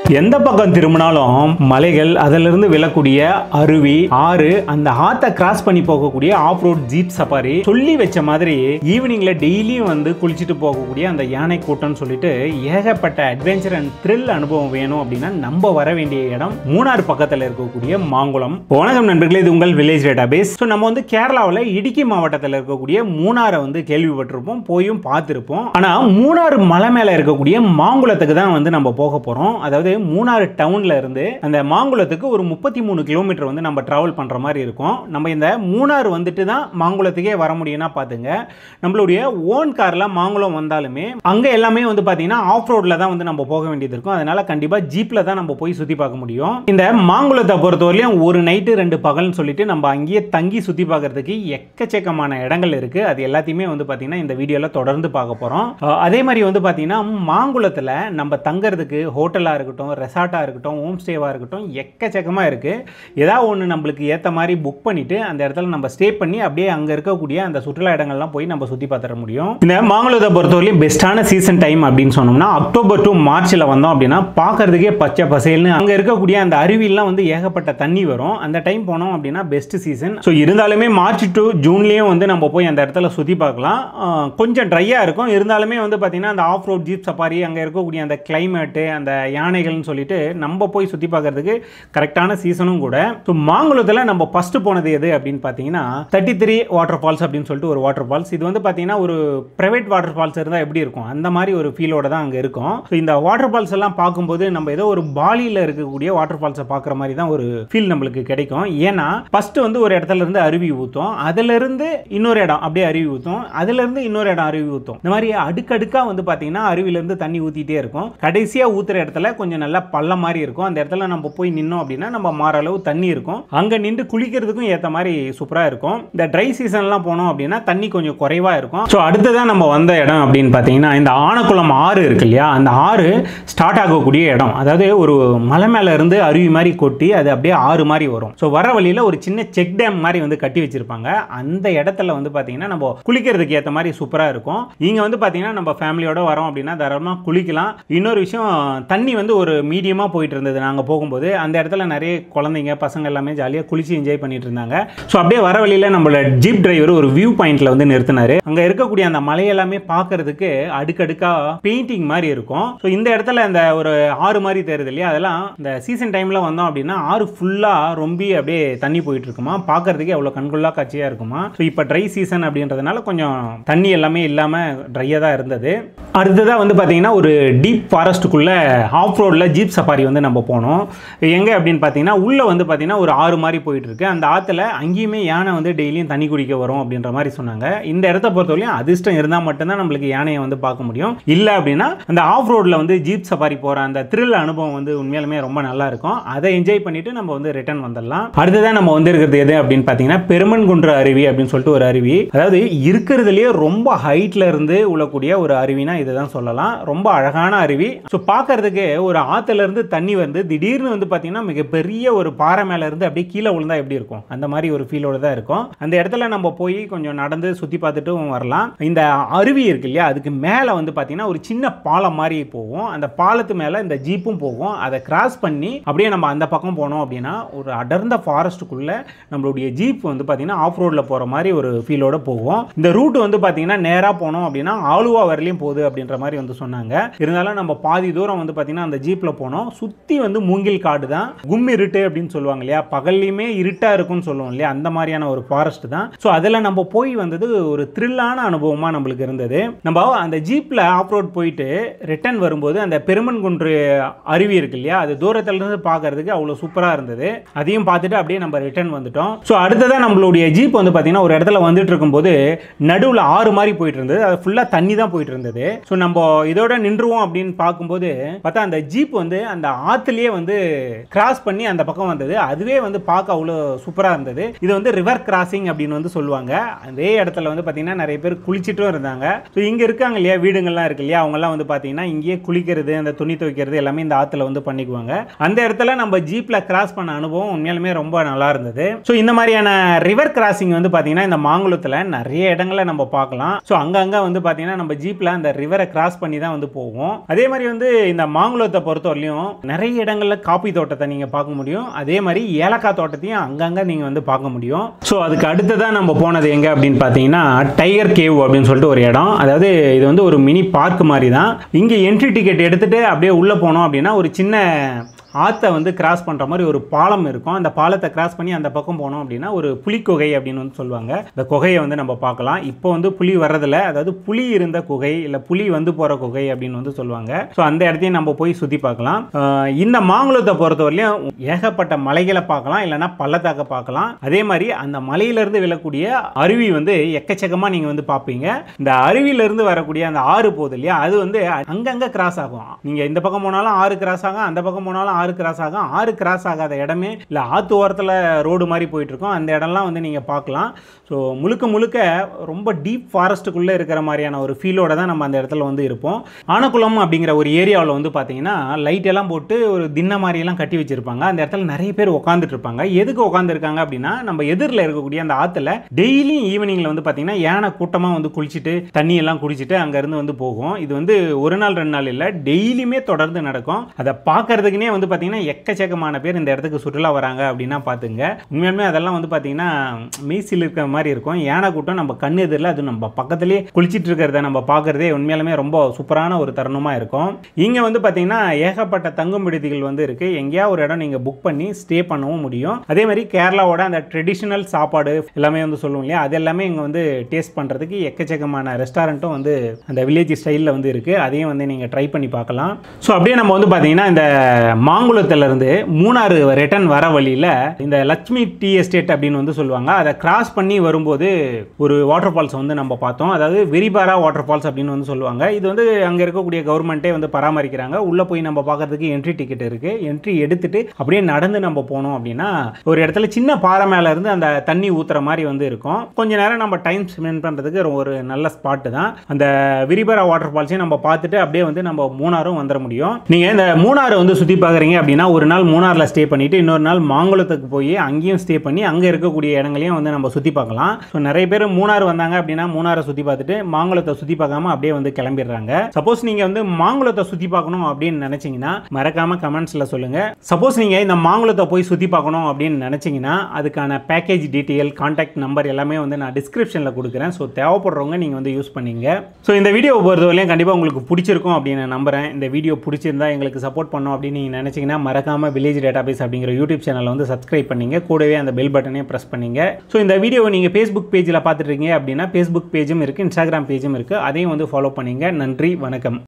எந்த பக்கம் திரும்பினாலும் மலைகள், அதிலிருந்து விழக்கூடிய அருவி, ஆறு, அந்த ஆத்தை கிராஸ் பண்ணி போகக்கூடிய ஆஃப் ரோட் ஜீப் சஃபாரி, சொல்லி வச்ச மாதிரி ஈவினிங்ல டெய்லியும் வந்து குளிச்சுட்டு போகக்கூடிய அந்த யானை கூட்டம்னு சொல்லிட்டு ஏகப்பட்ட அட்வென்ச்சர் அண்ட் த்ரில் அனுபவம் வேணும் அப்படின்னா நம்ம வர வேண்டிய இடம் மூணாறு பக்கத்தில் இருக்கக்கூடிய மாங்குளம். வணக்கம் நண்பர்களே, இது உங்கள் வில்லேஜ் டேட்டாபேஸ். ஸோ நம்ம வந்து கேரளாவில் இடுக்கி மாவட்டத்தில் இருக்கக்கூடிய மூணாரை வந்து கேள்விப்பட்டிருப்போம், போயும் பார்த்துருப்போம். ஆனால் மூணாறு மலை மேலே இருக்கக்கூடிய மாங்குளத்துக்கு தான் வந்து நம்ம போக போகிறோம். அதாவது மூணாறு டவுன்ல இருந்து அந்த மாங்குளத்துக்கு ஒரு 33 கிலோமீட்டர் வந்து நம்ம டிராவல் பண்ற மாதிரி இருக்கும். நம்ம இந்த மூணாறு வந்துட்டு தான் மாங்குளத்துக்கே வர முடியும்னா பாத்துங்க. நம்மளுடைய ஓன் கார்ல மாங்குளம் வந்தாலுமே அங்க எல்லாமே வந்து பாத்தீங்கன்னா ஆஃப் ரோட்ல தான் வந்து நம்ம போக வேண்டியது இருக்கும். அதனால கண்டிப்பா ஜீப்ல தான் நம்ம போய் சுத்தி பார்க்க முடியும். இந்த மாங்குளத்தை பொறுத்தவரையிலும் ஒரு நைட்டு 2 பகல்னு சொல்லிட்டு நம்ம அங்கேயே தங்கி சுத்தி பார்க்கறதுக்கு எக்கச்சக்கமான இடங்கள் இருக்கு. அது எல்லாத்தையுமே வந்து பாத்தீங்கன்னா இந்த வீடியோல தொடர்ந்து பார்க்க போறோம். அதே மாதிரி வந்து பாத்தீங்கன்னா மாங்குளத்துல நம்ம தங்கறதுக்கு ஹோட்டலா இருக்கட்டும், ரெசார்ட்டாக இருக்கட்டும், ஹோம் ஸ்டேவாக இருக்கட்டும், எக்கச்சக்கமாக இருக்குது. ஏதாவது ஒன்று நம்மளுக்கு ஏற்ற மாதிரி புக் பண்ணிவிட்டு அந்த இடத்துல நம்ம ஸ்டே பண்ணி அப்படியே அங்கே இருக்கக்கூடிய அந்த சுற்றுலா இடங்கள்லாம் போய் நம்ம சுற்றி பார்த்துட முடியும். இந்த மாங்குளத்தை பொறுத்தவரையும் பெஸ்ட்டான சீசன் டைம் அப்படின்னு சொன்னோம்னா அக்டோபர் டு மார்ச்சில் வந்தோம் அப்படின்னா பார்க்கறதுக்கே பச்சை பசேல்னு அங்கே இருக்கக்கூடிய அந்த அருவியெல்லாம் வந்து ஏகப்பட்ட தண்ணி வரும். அந்த டைம் போனோம் அப்படின்னா பெஸ்ட் சீசன். ஸோ இருந்தாலுமே மார்ச் டு ஜூன்லேயும் வந்து நம்ம போய் அந்த இடத்துல சுற்றி பார்க்கலாம். கொஞ்சம் ட்ரையாக இருக்கும். இருந்தாலுமே வந்து பார்த்தீங்கன்னா அந்த ஆஃப் ரோட் ஜீப் சஃபாரி, அங்கே இருக்கக்கூடிய அந்த கிளைமேட்டு, அந்த யானைகள் சொல்லிட்டு நம்ம போய் சுத்தி பார்க்கிறதுக்கு கரெக்டான சீசனும் கூட. ஸோ மாங்குளத்தில் நம்ம ஃபர்ஸ்ட் போனது எது அப்படின்னு பார்த்தீங்கன்னா 33 வாட்டர் ஃபால்ஸ் அப்படின்னு சொல்லிட்டு ஒரு வாட்டர் ஃபால்ஸ். இது வந்து பார்த்தீங்கன்னா ஒரு பிரைவேட் வாட்டர் ஃபால்ஸ் இருந்தால் எப்படி இருக்கும் அந்த மாதிரி ஒரு ஃபீலோட தான் அங்கே இருக்கும். ஸோ இந்த வாட்டர் ஃபால்ஸ் எல்லாம் பார்க்கும்போது நம்ம ஏதோ ஒரு பாலியில் இருக்கக்கூடிய வாட்டர் ஃபால்ஸை பார்க்குற மாதிரி தான் ஒரு ஃபீல் நம்மளுக்கு கிடைக்கும். ஏன்னா ஃபர்ஸ்ட் வந்து ஒரு இடத்துல இருந்து அருவி ஊற்றும், அதுல இருந்து இன்னொரு இடம் அப்படியே அருவி ஊற்றும், அதுல இருந்து இன்னொரு இடம் அருவி ஊற்றும். இந்த மாதிரி அடுக்கடுக்கா வந்து பார்த்தீங்கன்னா அருவியிலிருந்து தண்ணி ஊற்றிட்டே இருக்கும். கடைசியாக ஊற்றுற இடத்துல கொஞ்சம் நல்லா பள்ளம் மாதிரி இருக்கும். அந்த இடத்துல நம்ம போய் நின்னோம் அப்படின்னா நம்ம மாற அளவு தண்ணி இருக்கும். அங்க நின்று குளிக்கிறதுக்கும் ஏத்த மாதிரி சூப்பரா இருக்கும். இந்த ட்ரை சீசன்லாம் போனோம் அப்படின்னா தண்ணி கொஞ்சம் குறைவா இருக்கும். ஸோ அடுத்ததான் நம்ம வந்த இடம் அப்படின்னு பார்த்தீங்கன்னா இந்த ஆனக்குளம் ஆறு இருக்கு இல்லையா, அந்த ஆறு ஸ்டார்ட் ஆகக்கூடிய இடம். அதாவது ஒரு மலை மேல இருந்து அருவி மாதிரி கொட்டி அது அப்படியே ஆறு மாதிரி வரும். ஸோ வர வழியில ஒரு சின்ன செக் டேம் மாதிரி வந்து கட்டி வச்சிருப்பாங்க. அந்த இடத்துல வந்து பார்த்தீங்கன்னா நம்ம குளிக்கிறதுக்கு ஏற்ற மாதிரி சூப்பரா இருக்கும். இங்க வந்து பார்த்தீங்கன்னா நம்ம ஃபேமிலியோட வரோம் அப்படின்னா தாராளமாக குளிக்கலாம். இன்னொரு விஷயம், தண்ணி வந்து ஒரு மீடியமா போயிட்டு இருந்தது. நாங்கள் போகும்போது அந்த இடத்துல நிறைய குழந்தைங்க பசங்க எல்லாமே ஜாலியாக குளிச்சு என்ஜாய் பண்ணிட்டு இருந்தாங்க. ஸோ அப்படியே வர வழியில் நம்மளோட ஜீப் டிரைவர் ஒரு வியூ பாயிண்ட்ல வந்து நிறுத்தினாரு. அங்கே இருக்கக்கூடிய அந்த மலை எல்லாமே பார்க்கறதுக்கு அடுக்கடுக்கா பெயிண்டிங் மாதிரி இருக்கும். ஸோ இந்த இடத்துல அந்த ஒரு ஆறு மாதிரி தெரியுது இல்லையா, அதெல்லாம் இந்த சீசன் டைம்ல வந்தோம் அப்படின்னா ஆறு ஃபுல்லா ரொம்ப அப்படியே தண்ணி போயிட்டு இருக்குமா, பார்க்கறதுக்கு அவ்வளோ கண்கொள்ளா காட்சியா இருக்குமா. ஸோ இப்போ ட்ரை சீசன் அப்படின்றதுனால கொஞ்சம் தண்ணி எல்லாமே இல்லாமல் ட்ரையாக தான் இருந்தது. அடுத்ததாக வந்து பார்த்தீங்கன்னா ஒரு டீப் ஃபாரஸ்ட்டுக்குள்ள ஆஃப் ரோட்ல ஜீப் சஃபாரி வந்து நம்ம போனோம். எங்கே அப்படின்னு பார்த்தீங்கன்னா உள்ளே வந்து பார்த்தீங்கன்னா ஒரு ஆறு மாதிரி போயிட்டு இருக்கு. அந்த ஆற்றுல அங்கேயுமே யானை வந்து டெய்லியும் தண்ணி குடிக்க வரும் அப்படின்ற மாதிரி சொன்னாங்க. இந்த இடத்த பொறுத்தவரையும் அதிர்ஷ்டம் இருந்தால் மட்டும்தான் நம்மளுக்கு யானையை வந்து பார்க்க முடியும். இல்லை அப்படின்னா அந்த ஆஃப் ரோட்ல வந்து ஜீப் சஃபாரி போகிற அந்த த்ரில் அனுபவம் வந்து உண்மையாலுமே ரொம்ப நல்லா இருக்கும். அதை என்ஜாய் பண்ணிட்டு நம்ம வந்து ரிட்டர்ன் வந்துடலாம். அடுத்ததான் நம்ம வந்து இருக்கிறது எது அப்படின்னு பார்த்தீங்கன்னா பெருமன்குன்ற அருவி அப்படின்னு சொல்லிட்டு ஒரு அருவி. அதாவது இருக்கிறதுலேயே ரொம்ப ஹைட்ல இருந்து உள்ளக்கூடிய ஒரு அருவினா இதுதான் சொல்லலாம். ரொம்ப அழகான அருவி. ஸோ பார்க்கறதுக்கு ஒரு ஆத்துல இருந்து தண்ணி வந்து திடீர்னு வந்து பார்த்தீங்கன்னா மிகப்பெரிய ஒரு பாறை மேலே இருந்து அப்படியே கீழே விழுந்தா எப்படி இருக்கும் அந்த மாதிரி ஒரு ஃபீலோட தான் இருக்கும். அந்த இடத்துல நம்ம போய் கொஞ்சம் நடந்து சுற்றி பார்த்துட்டு வரலாம். இந்த அருவி இருக்கு இல்லையா, அதுக்கு மேலே வந்து பார்த்தீங்கன்னா ஒரு சின்ன பாலம் மாதிரி போகும். அந்த பாலத்து மேலே இந்த ஜீப்பும் போகும். அதை கிராஸ் பண்ணி அப்படியே நம்ம அந்த பக்கம் போனோம் அப்படின்னா ஒரு அடர்ந்த ஃபாரஸ்ட்டுக்குள்ள நம்மளுடைய ஜீப் வந்து பார்த்தீங்கன்னா ஆஃப் ரோடில் போகிற மாதிரி ஒரு ஃபீலோட போகும். இந்த ரூட் வந்து பார்த்தீங்கன்னா நேராக போனோம் அப்படின்னா ஆலுவா வரலையும் போகுது அப்படின்ற மாதிரி வந்து சொன்னாங்க. இருந்தாலும் நம்ம பாதி தூரம் வந்து பார்த்தீங்கன்னா அந்த ஜீப்பில் போனோம். சுற்றி வந்து மூங்கில் காடு தான், கும்மி இருட்டு அப்படின்னு சொல்லுவாங்க இல்லையா, பகல்லையுமே இருட்டாக இருக்கும்னு சொல்லுவோம் இல்லையா, அந்த மாதிரியான ஒரு ஃபாரஸ்ட் தான். ஸோ அதில் நம்ம போய் வந்தது ஒரு த்ரில்லான அனுபவமாக நம்மளுக்கு இருந்தது. நம்ம அந்த ஜீப்பில் ஆஃப் ரோட் போயிட்டு ரிட்டர்ன் வரும்போது அந்த பெருமன்குன்று அருவி இருக்கு இல்லையா, அது தூரத்துலேருந்து பார்க்கறதுக்கு அவ்வளோ சூப்பராக இருந்தது. அதையும் பார்த்துட்டு அப்படியே நம்ம ரிட்டர்ன் வந்துட்டோம். ஸோ அடுத்ததான் நம்மளுடைய ஜீப் வந்து பார்த்தீங்கன்னா ஒரு இடத்துல வந்துட்டு இருக்கும்போது நடுவில் ஆறு மாதிரி போயிட்டு இருந்தது. அது ஃபுல்லாக தண்ணி தான் போயிட்டு இருந்தது. ஸோ நம்ம இதோட நின்றுவோம் அப்படின்னு பார்க்கும்போது பார்த்தா அந்த ஜீப் வந்து அந்த ஆற்றுலேயே வந்து கிராஸ் பண்ணி அந்த பக்கம் வந்தது. அதுவே வந்து பார்க்க அவ்வளோ சூப்பராக இருந்தது. இது வந்து ரிவர் கிராசிங் அப்படின்னு வந்து சொல்லுவாங்க. அதே இடத்துல வந்து பார்த்தீங்கன்னா நிறைய பேர் குளிச்சிட்டும் இருந்தாங்க. ஸோ இங்கே இருக்காங்க இல்லையா, வீடுங்கள்லாம் இருக்கு இல்லையா, அவங்கெல்லாம் வந்து பார்த்தீங்கன்னா இங்கேயே குளிக்கிறது, அந்த துணி துவைக்கிறது எல்லாமே இந்த ஆற்றுல வந்து பண்ணிக்குவாங்க. அந்த இடத்துல நம்ம ஜீப்பில் கிராஸ் பண்ண அனுபவம் உண்மையாலுமே ரொம்ப நல்லா இருந்தது. ஸோ இந்த மாதிரியான ரிவர் கிராசிங் வந்து பார்த்தீங்கன்னா இந்த மாங்குளத்தில் நிறைய இடங்களை நம்ம பார்க்கலாம். ஸோ அங்கங்கே வந்து பார்த்தீங்கன்னா நம்ம ஜீப்பில் அந்த ரிவரை கிராஸ் பண்ணி தான் வந்து போவோம். அதே மாதிரி வந்து இந்த மாங்குளத்தை பொறுத்தவரையிலும் நிறைய இடங்கள்ல காபி தோட்டத்தை நீங்க பார்க்க முடியும். அதே மாதிரி ஏலக்காய் தோட்டத்தையும் அங்கங்க நீங்க வந்து பார்க்க முடியும். ஸோ அதுக்கு அடுத்ததான் நம்ம போனது எங்க அப்படின்னு பார்த்தீங்கன்னா டைகர் கேவ் அப்படின்னு சொல்லிட்டு ஒரு இடம். அதாவது இது வந்து ஒரு மினி பார்க் மாதிரி தான். இங்கே என்ட்ரி டிக்கெட் எடுத்துட்டு அப்படியே உள்ள போனோம் அப்படின்னா ஒரு சின்ன ஆற்றை வந்து கிராஸ் பண்ணுற மாதிரி ஒரு பாலம் இருக்கும். அந்த பாலத்தை கிராஸ் பண்ணி அந்த பக்கம் போனோம் அப்படின்னா ஒரு புலிக்குகை அப்படின்னு வந்து சொல்லுவாங்க. இந்த குகையை வந்து நம்ம பார்க்கலாம். இப்போ வந்து புலி வர்றதில்ல, அதாவது புலி இருந்த குகை இல்லை புலி வந்து போகிற குகை அப்படின்னு வந்து சொல்லுவாங்க. ஸோ அந்த இடத்தையும் நம்ம போய் சுற்றி பார்க்கலாம். இந்த மாங்குளத்தை பொறுத்தவரையிலும் ஏகப்பட்ட மலைகளை பார்க்கலாம், இல்லைன்னா பள்ளத்தாக்க பார்க்கலாம். அதே மாதிரி அந்த மலையிலிருந்து விழக்கூடிய அருவி வந்து எக்கச்சக்கமாக நீங்கள் வந்து பார்ப்பீங்க. இந்த அருவியிலிருந்து வரக்கூடிய அந்த ஆறு போகுது இல்லையா, அது வந்து அங்கங்கே கிராஸ் ஆகும். நீங்கள் இந்த பக்கம் போனாலும் ஆறு கிராஸ் ஆகும், அந்த பக்கம் போனாலும் ஆறு கிராஸ் ஆகும். ஆறு கிராஸ் ஆகாத இடமே இல்லை, ஆற்று ஓரத்தில் ரோடு மாதிரி போயிட்டு இருக்கோம். அந்த இடம்லாம் வந்து நீங்கள் பார்க்கலாம். ஸோ முழுக்க முழுக்க ரொம்ப டீப் ஃபாரஸ்ட்டுக்குள்ளே இருக்கிற மாதிரியான ஒரு ஃபீலோட தான் நம்ம அந்த இடத்துல வந்து இருப்போம். ஆனக்குளம் அப்படிங்கிற ஒரு ஏரியாவில் வந்து பார்த்தீங்கன்னா லைட் எல்லாம் போட்டு ஒரு தின்ன மாதிரியெல்லாம் கட்டி வச்சிருப்பாங்க. அந்த இடத்துல நிறைய பேர் உட்காந்துட்டு இருப்பாங்க. எதுக்கு உட்காந்துருக்காங்க அப்படின்னா, நம்ம எதிரில் இருக்கக்கூடிய அந்த ஆற்றுல டெய்லி ஈவினிங்கில் வந்து பார்த்தீங்கன்னா யானை கூட்டமாக வந்து குளிச்சுட்டு தண்ணி எல்லாம் குடிச்சிட்டு அங்கேருந்து வந்து போகும். இது வந்து ஒரு நாள் 2 நாள் இல்லை, டெய்லியுமே தொடர்ந்து நடக்கும். அதை பார்க்கறதுக்குனே வந்து பார்த்தீங்கன்னா எக்கச்சக்கமான பேர் இந்த இடத்துக்கு சுற்றுலா வராங்க அப்படின்னா பார்த்துங்க. உண்மையாலுமே அதெல்லாம் வந்து பார்த்தீங்கன்னா மெய்சில் இருக்கிற மாதிரி இருக்கும். யானை கூட்டம் நம்ம கண்ணு எதிரில் அது நம்ம பக்கத்துலேயே குளிச்சிட்டு இருக்கிறத நம்ம பார்க்குறதே உண்மையாலுமே ரொம்ப சூப்பரான ஒரு தருணமாக இருக்கும். இங்கே வந்து பார்த்தீங்கன்னா ஏகப்பட்ட தங்கும் விடுதிகள் வந்து இருக்குது. எங்கேயா ஒரு இடம் நீங்கள் புக் பண்ணி ஸ்டே பண்ணவும் முடியும். அதே மாதிரி கேரளாவோட அந்த ட்ரெடிஷ்னல் சாப்பாடு எல்லாமே வந்து சொல்லுவோம் இல்லையா, அது எல்லாமே இங்கே வந்து டேஸ்ட் பண்ணுறதுக்கு எக்கச்சக்கமான ரெஸ்டாரண்ட்டும் வந்து அந்த வில்லேஜ் ஸ்டைலில் வந்து இருக்குது. அதையும் வந்து நீங்கள் ட்ரை பண்ணி பார்க்கலாம். ஸோ அப்படியே நம்ம வந்து பார்த்தீங்கன்னா இந்த மாங்குளத்திலிருந்து மூணாறு ரிட்டர்ன் வர வழியில் இந்த லட்சுமி டீ எஸ்டேட் அப்படின்னு வந்து சொல்லுவாங்க. அதை கிராஸ் பண்ணி வரும்போது ஒரு வாட்டர் ஃபால்ஸ் வந்து நம்ம பார்த்தோம். அதாவது வெரிபாரா வாட்டர் ஃபால்ஸ் அப்படின்னு வந்து சொல்லுவாங்க. இது வந்து அங்கே இருக்கக்கூடிய கவர்மெண்ட்டே வந்து பராமரிக்கிறாங்க. உள்ளே போய் நம்ம பார்க்கறதுக்கு என்ட்ரி டிக்கெட் இருக்குது. என்ட்ரி எடுத்துட்டு அப்படியே நடந்து நம்ம போனோம் அப்படின்னா ஒரு இடத்துல சின்ன பாறை மேலே இருந்து அந்த தண்ணி ஊற்றுற மாதிரி வந்து இருக்கும். கொஞ்ச நேரம் நம்ம டைம் ஸ்பெண்ட் பண்ணுறதுக்கு ஒரு நல்ல ஸ்பாட்டு தான். அந்த வெரிபாரா வாட்டர் ஃபால்ஸையும் நம்ம பார்த்துட்டு அப்படியே வந்து நம்ம மூணாரும் வந்துட முடியும். நீங்கள் இந்த மூணாறு வந்து சுற்றி பார்க்குறீங்க அப்படின்னா ஒரு நாள் மூணாரில் ஸ்டே பண்ணிவிட்டு இன்னொரு நாள் மாங்குளத்துக்கு போய் அங்கேயும் ஸ்டே பண்ணி அங்கே இருக்கக்கூடிய இடங்களையும் வந்து நம்ம சுற்றி பார்க்கலாம். ஸோ நிறைய பேர் மூணாறு வந்தாங்க அப்படின்னா மூணாரை சுற்றி பார்த்துட்டு மாங்குளத்தை சுற்றி பார்க்காம அப்படியே வந்து கிளம்பிடுறாங்க. சப்போஸ் நீங்கள் வந்து மாங்குளத்தை சுற்றி பார்க்கணும் அப்படின்னு நினச்சிங்கன்னா மறக்காம கமெண்ட்ஸில் சொல்லுங்கள். சப்போஸ் நீங்கள் இந்த மாங்குளத்தை போய் சுற்றி பார்க்கணும் அப்படின்னு நினச்சிங்கன்னா அதுக்கான பேக்கேஜ் டீட்டெயில், கான்டாக்ட் நம்பர் எல்லாமே வந்து நான் டிஸ்கிரிப்ஷனில் கொடுக்குறேன். ஸோ தேவைப்படுறவங்க நீங்கள் வந்து யூஸ் பண்ணிங்க. ஸோ இந்த வீடியோ பொறுத்தவரையிலும் கண்டிப்பாக உங்களுக்கு பிடிச்சிருக்கும் அப்படின்னு நம்புகிறேன். இந்த வீடியோ பிடிச்சிருந்தா எங்களுக்கு சப்போர்ட் பண்ணோம் அப்படின்னு நீங்கள் நினச்சிங்கன்னா மறக்காமல் வில்லேஜ் டேட்டாபேஸ் அப்படிங்கிற யூடியூப் சேனலை வந்து சப்ஸ்கிரைப் பண்ணிங்க. கூடவே அந்த பெல் பட்டனையும் ப்ரெஸ் பண்ணிங்க. ஸோ இந்த வீடியோவை நீங்கள் ஃபேஸ்புக் பேஜில் பார்த்துட்டு இருக்கீங்க அப்படின்னா ஃபேஸ்புக் பேஜும் இருக்குது, இன்ஸ்டாகிராம் பேஜும் இருக்குது. அதையும் வந்து ஃபாலோ பண்ணிங்க. நன்றி, வணக்கம்.